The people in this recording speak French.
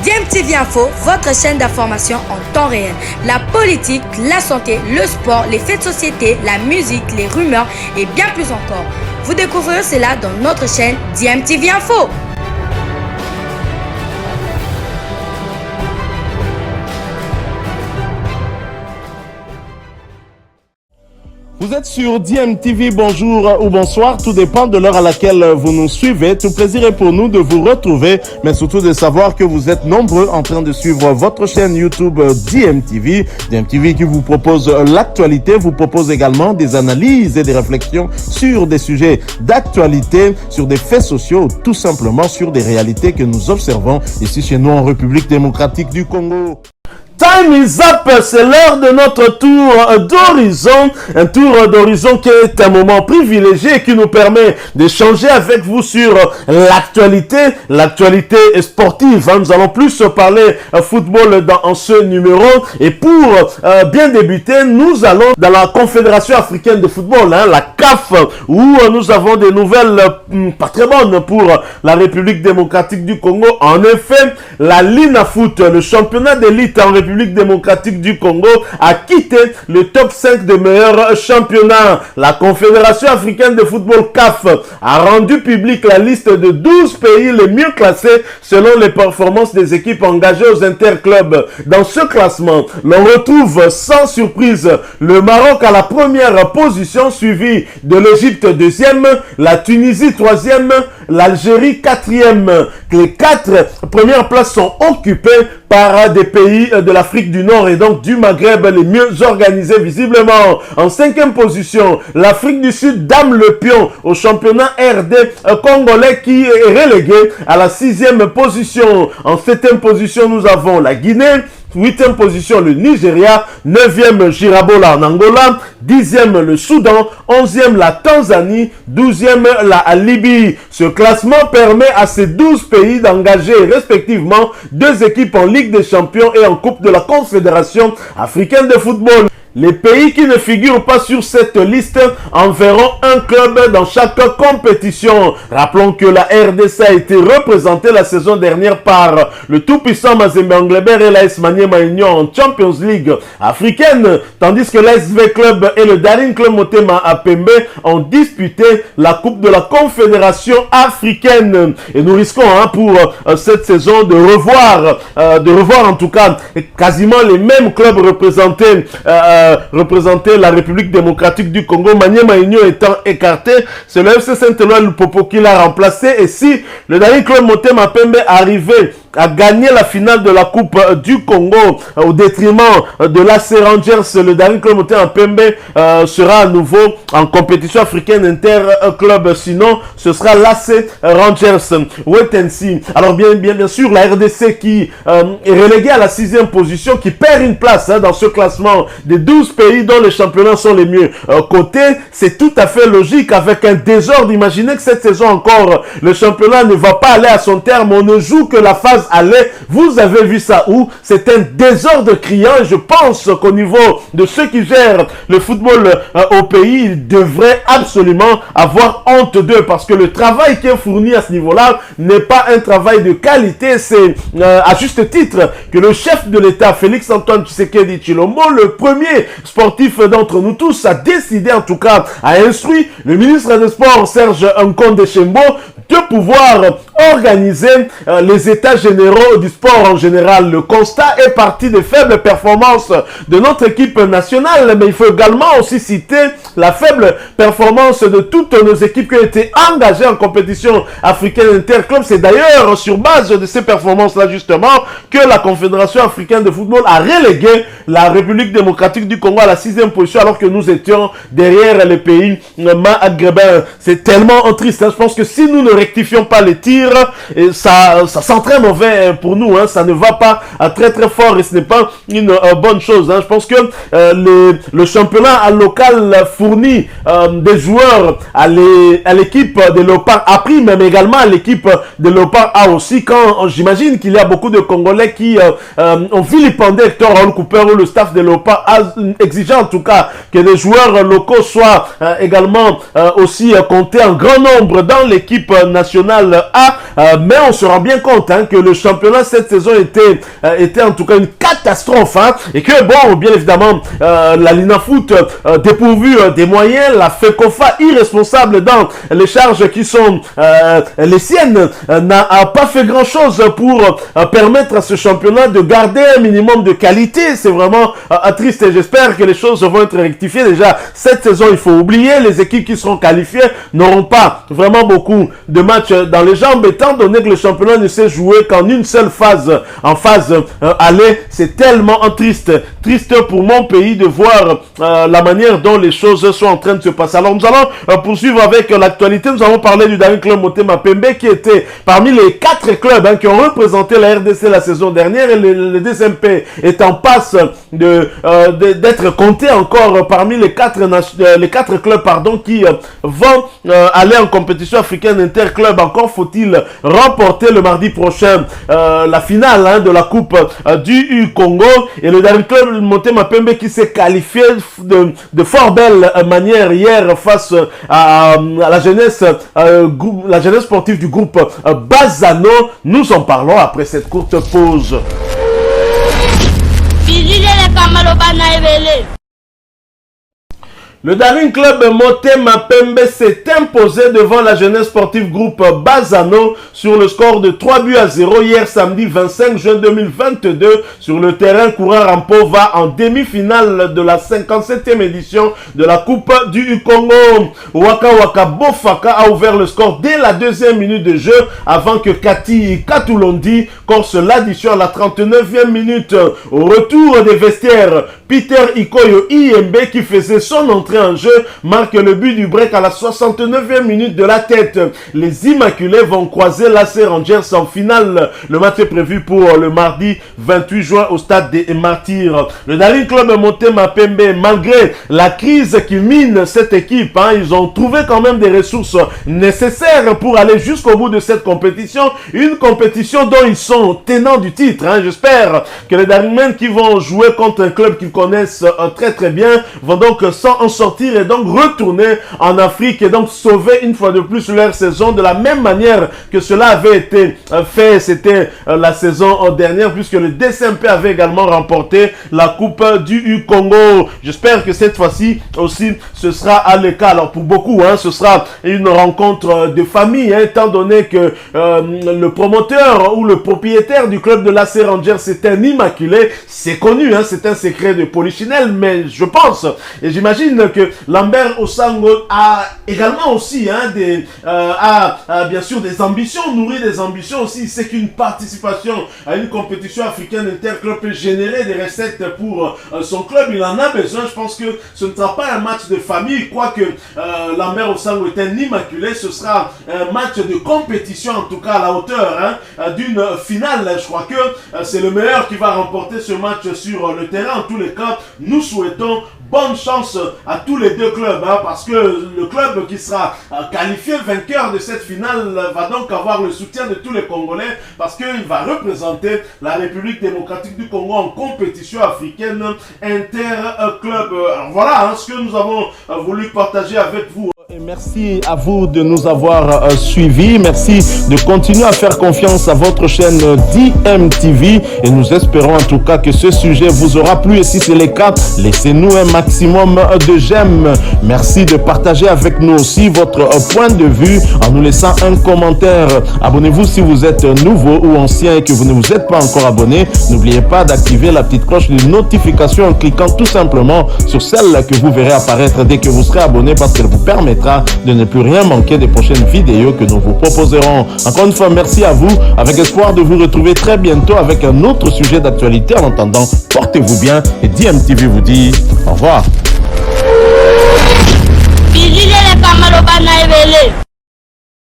DMTV Info, votre chaîne d'information en temps réel. La politique, la santé, le sport, les faits de société, la musique, les rumeurs et bien plus encore. Vous découvrirez cela dans notre chaîne DMTV Info. Vous êtes sur DMTV, bonjour ou bonsoir, tout dépend de l'heure à laquelle vous nous suivez. Tout plaisir est pour nous de vous retrouver, mais surtout de savoir que vous êtes nombreux en train de suivre votre chaîne YouTube DMTV. DMTV qui vous propose l'actualité, vous propose également des analyses et des réflexions sur des sujets d'actualité, sur des faits sociaux, tout simplement sur des réalités que nous observons ici chez nous en République démocratique du Congo. Time is up, c'est l'heure de notre tour d'horizon, un tour d'horizon qui est un moment privilégié qui nous permet d'échanger avec vous sur l'actualité sportive. Nous allons plus parler football dans ce numéro et pour bien débuter, nous allons dans la Confédération africaine de football, la CAF, où nous avons des nouvelles pas très bonnes pour la République démocratique du Congo. En effet, la Linafoot, le championnat d'élite en République démocratique du Congo, a quitté le top 5 des meilleurs championnats. La Confédération africaine de football CAF a rendu publique la liste de 12 pays les mieux classés selon les performances des équipes engagées aux interclubs. Dans ce classement, l'on retrouve sans surprise le Maroc à la première position, suivi de l'Égypte deuxième, la Tunisie troisième, l'Algérie quatrième. Les 4 premières places sont occupées par des pays de l'Afrique du Nord et donc du Maghreb les mieux organisés visiblement. En 5e position, l'Afrique du Sud dame le pion au championnat RD congolais qui est relégué à la 6e position. En 7e position, nous avons la Guinée. 8e position, le Nigeria. 9e, Girabola en Angola. 10e, le Soudan. 11e, la Tanzanie. 12e, la Libye. Ce classement permet à ces 12 pays d'engager respectivement 2 équipes en Ligue des Champions et en Coupe de la Confédération africaine de football. Les pays qui ne figurent pas sur cette liste enverront un club dans chaque compétition. Rappelons que la RDC a été représentée la saison dernière par le tout-puissant Mazembe Anglebert et l'AS Maniema Union en Champions League africaine, tandis que l'ASV Club et le Daring Club Motema Apembe ont disputé la Coupe de la Confédération africaine. Et nous risquons pour cette saison de revoir en tout cas quasiment les mêmes clubs représenter la République démocratique du Congo. Maniema Union étant écarté, c'est le FC Saint-Éloi Lupopo qui l'a remplacé. Et si le Daring Club Motema Pembe arrivait à gagner la finale de la Coupe du Congo au détriment de l'AC Rangers, le Daring Club Motema Pembe sera à nouveau en compétition africaine interclub. Sinon, ce sera l'AC Rangers. Wait and see. Alors bien sûr, la RDC qui est reléguée à la 6e position, qui perd une place dans ce classement des 12 pays dont les championnats sont les mieux cotés. C'est tout à fait logique avec un désordre. Imaginez que cette saison encore, le championnat ne va pas aller à son terme. On ne joue que la phase aller. Vous avez vu ça où? C'est un désordre criant. Et je pense qu'au niveau de ceux qui gèrent le football au pays, ils devraient absolument avoir honte d'eux parce que le travail qui est fourni à ce niveau-là n'est pas un travail de qualité. C'est à juste titre que le chef de l'État, Félix Antoine Tshisekedi Tshilombo, le premier sportif d'entre nous tous, a décidé en tout cas, a instruit le ministre des Sports Serge Nkonde Chembo de pouvoir organiser les états généraux du sport en général. Le constat est parti des faibles performances de notre équipe nationale, mais il faut également aussi citer la faible performance de toutes nos équipes qui ont été engagées en compétition africaine interclub. C'est d'ailleurs sur base de ces performances-là justement que la Confédération africaine de football a relégué la République démocratique du Congo à la 6e position alors que nous étions derrière les pays maghrébins. C'est tellement triste. Je pense que si nous ne rectifions pas les tirs, et ça sent très mauvais pour nous. Ça ne va pas très très fort et ce n'est pas une bonne chose. Je pense que le championnat local fournit des joueurs à l'équipe de Léopard A prime, mais également à l'équipe de Léopard A aussi. Quand j'imagine qu'il y a beaucoup de Congolais qui ont vilipendé Hector Raoul Cooper ou le staff de Léopard A, exigeant en tout cas que les joueurs locaux soient également aussi comptés en grand nombre dans l'équipe nationale A. mais on se rend bien compte que le championnat cette saison était en tout cas une catastrophe, et que bon, bien évidemment, la Linafoot dépourvue des moyens, la FECOFA irresponsable dans les charges qui sont les siennes, n'a pas fait grand chose pour permettre à ce championnat de garder un minimum de qualité. C'est vraiment triste, et j'espère que les choses vont être rectifiées. Déjà cette saison, il faut oublier, les équipes qui seront qualifiées n'auront pas vraiment beaucoup de matchs dans les jambes, étant donné que le championnat ne s'est joué qu'en une seule phase, en phase aller. C'est tellement triste pour mon pays de voir la manière dont les choses sont en train de se passer. Alors nous allons poursuivre avec l'actualité. Nous avons parlé du Daring Club Motema Pembe qui était parmi les 4 clubs qui ont représenté la RDC la saison dernière, et le DSMP est en passe d'être compté encore parmi les 4 clubs qui vont aller en compétition africaine interclub. Encore faut-il remporter le mardi prochain la finale de la Coupe du Congo, et le Daring Club Motema Pembe qui s'est qualifié de fort belle manière hier face à la jeunesse sportive du groupe Bazano. Nous en parlons après cette courte pause. Le Daring Club Motema Pembe s'est imposé devant la jeunesse sportive groupe Bazano sur le score de 3-0 hier samedi 25 juin 2022 sur le terrain Courant Rampova en demi-finale de la 57e édition de la Coupe du Congo. Waka Waka Bofaka a ouvert le score dès la 2e minute de jeu avant que Kati Katulondi corse l'addition à la 39e minute. Au retour des vestiaires, Peter Ikoyo Iembe qui faisait son entrée en jeu marque le but du break à la 69e minute de la tête. Les Immaculés vont croiser l'AC Rangers en finale. Le match est prévu pour le mardi 28 juin au stade des Martyrs. Le Daring Club Motema Pembe, malgré la crise qui mine cette équipe, ils ont trouvé quand même des ressources nécessaires pour aller jusqu'au bout de cette compétition. Une compétition dont ils sont tenants du titre. J'espère que les Daringmen qui vont jouer contre un club qu'ils connaissent très très bien vont donc en sortir et donc retourner en Afrique et donc sauver une fois de plus leur saison de la même manière que cela avait été fait. C'était la saison dernière puisque le DSMP avait également remporté la Coupe du Congo. J'espère que cette fois-ci aussi ce sera le cas. Alors pour beaucoup, ce sera une rencontre de famille, étant donné que le promoteur ou le propriétaire du club de l'AC Rangers c'est un Immaculé. C'est connu, c'est un secret de Polichinelle, mais je pense et j'imagine que Lambert Osango a également aussi bien sûr des ambitions, nourrit des ambitions aussi. C'est qu'une participation à une compétition africaine interclub peut générer des recettes pour son club. Il en a besoin. Je pense que ce ne sera pas un match de famille, quoique Lambert Osango est un Immaculé. Ce sera un match de compétition, en tout cas à la hauteur d'une finale. Je crois que c'est le meilleur qui va remporter ce match sur le terrain. En tous les cas, nous souhaitons bonne chance à tous les deux clubs, parce que le club qui sera qualifié vainqueur de cette finale va donc avoir le soutien de tous les Congolais, parce qu'il va représenter la République démocratique du Congo en compétition africaine interclub. Alors voilà ce que nous avons voulu partager avec vous. Et merci à vous de nous avoir suivis. Merci de continuer à faire confiance à votre chaîne DMTV. Et nous espérons en tout cas que ce sujet vous aura plu. Et si c'est le cas, laissez-nous un maximum de j'aime. Merci de partager avec nous aussi votre point de vue en nous laissant un commentaire. Abonnez-vous si vous êtes nouveau ou ancien et que vous ne vous êtes pas encore abonné. N'oubliez pas d'activer la petite cloche de notification en cliquant tout simplement sur celle que vous verrez apparaître dès que vous serez abonné, parce qu'elle vous permettra de ne plus rien manquer des prochaines vidéos que nous vous proposerons. Encore une fois, merci à vous, avec espoir de vous retrouver très bientôt avec un autre sujet d'actualité. En attendant, portez-vous bien et DMTV vous dit au revoir.